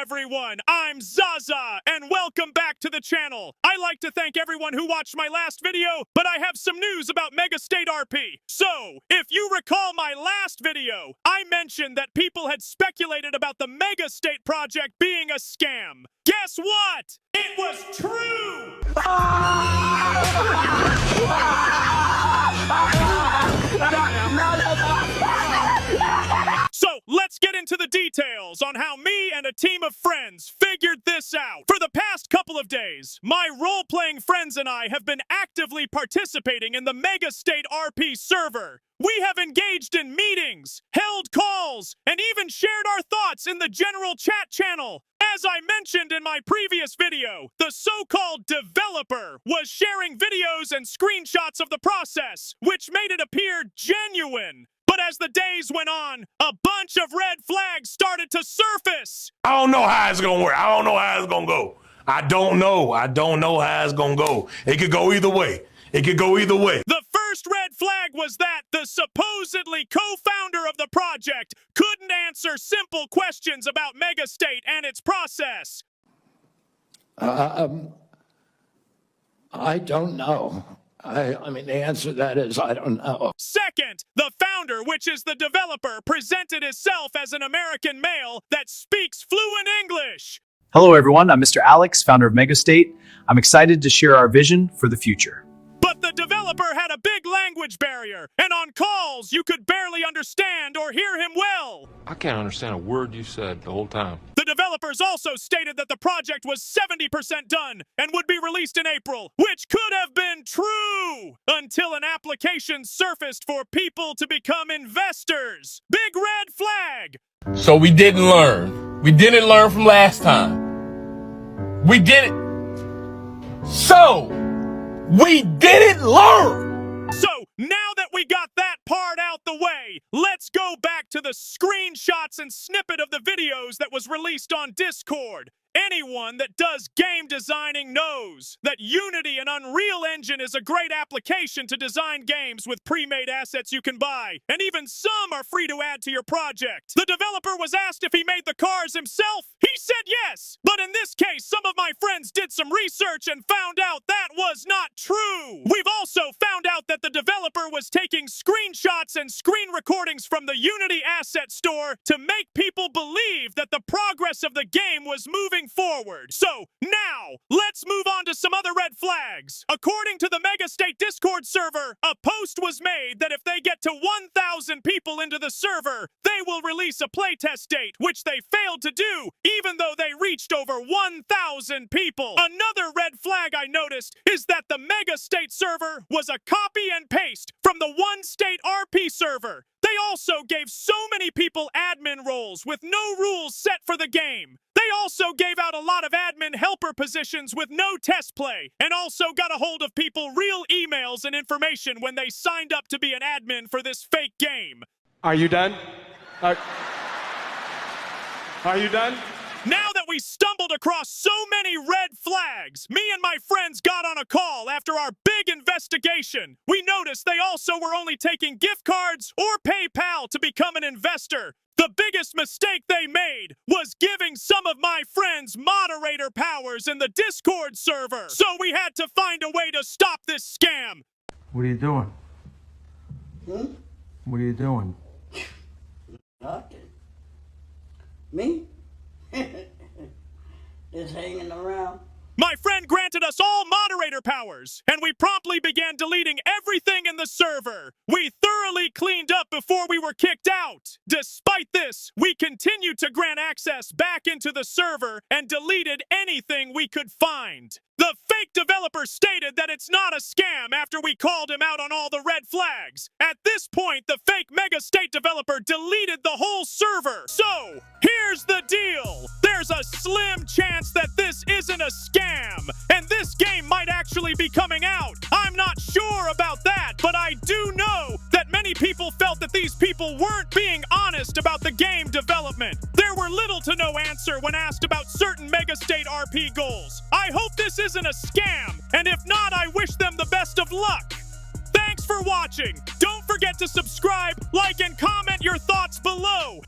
everyone, I'm Zaza, and welcome back to the channel. I like to thank everyone who watched my last video, but I have some news about Mega State RP. So, if you recall my last video, I mentioned that people had speculated about the Mega State project being a scam. Guess what? It was true! So, let's get into the details on how me and a team of friends figured this out. For the past couple of days, my role-playing friends and I have been actively participating in the Mega State RP server. We have engaged in meetings, held calls, and even shared our thoughts in the general chat channel. As I mentioned in my previous video, the so-called developer was sharing videos and screenshots of the process, which made it appear genuine. But as the days went on, a bunch of red flags started to surface. I don't know how it's gonna work. I don't know how it's gonna go. I don't know how it's gonna go. It could go either way. The first red flag was that the supposedly co-founder of the project couldn't answer simple questions about Mega State and its process. I don't know. I mean, the answer to that is I don't know. Second, the founder, which is the developer, presented himself as an American male that speaks fluent English. Hello everyone, I'm Mr. Alex, founder of Megastate. I'm excited to share our vision for the future. But the developer had a big language barrier, and on calls, you could barely understand or hear him well. I can't understand a word you said the whole time. The developers also stated that the project was 70% done and would be released in April, which could have been true until an application surfaced for people to become investors. Big red flag. So we didn't learn. We didn't learn from last time. We didn't learn. So, now that we got that part out the way, let's go back to the screenshots and snippet of the videos that was released on Discord. Anyone that does game designing knows that Unity and Unreal Engine is a great application to design games with pre-made assets you can buy, and even some are free to add to your project. The developer was asked if he made the cars himself. He said yes, but in this case, some of my friends did some research and found out that was not true. We've also found out that the developer was taking screenshots and screen recordings from the Unity asset store to make people believe that the progress of the game was moving forward. So, now, let's move on to some other red flags. According to the Mega State Discord server, a post was made that if they get to 1,000 people into the server, they will release a playtest date, which they failed to do, even though they reached over 1,000 people. Another red flag I noticed is that the Mega State server was a copy and paste from the One State RP server. They also gave so many people admin roles with no rules set for the game. They also gave out a lot of admin helper positions with no test play, and also got a hold of people real emails and information when they signed up to be an admin for this fake game. Are you done? Are you done? Now that we stumbled across so many red flags, me and my friends got on a call after our big investigation. We noticed they also were only taking gift cards or PayPal to become an investor. The biggest mistake they made was giving some of my friends moderator powers in the Discord server. So we had to find a way to stop this scam. What are you doing? What are you doing? Nothing. Me? Just hanging around. My friend granted us all moderator powers, and we promptly began deleting everything in the server. We thoroughly cleaned up before we were kicked out. Despite this, we continued to grant access back into the server and deleted anything we could find. The fake developer stated that it's not a scam after we called him out on all the red flags. At this point, the fake Mega State developer deleted the whole server. So, here's the deal. There's a slim chance that this isn't a scam, and this game might actually be coming out. I'm not sure about that, but I do know that many people felt that these people weren't being honest about the game development. There were little to no answer when asked about certain Mega State RP goals. I hope this isn't a scam, and if not, I wish them the best of luck. Thanks for watching. Don't forget to subscribe, like, and comment your thoughts below.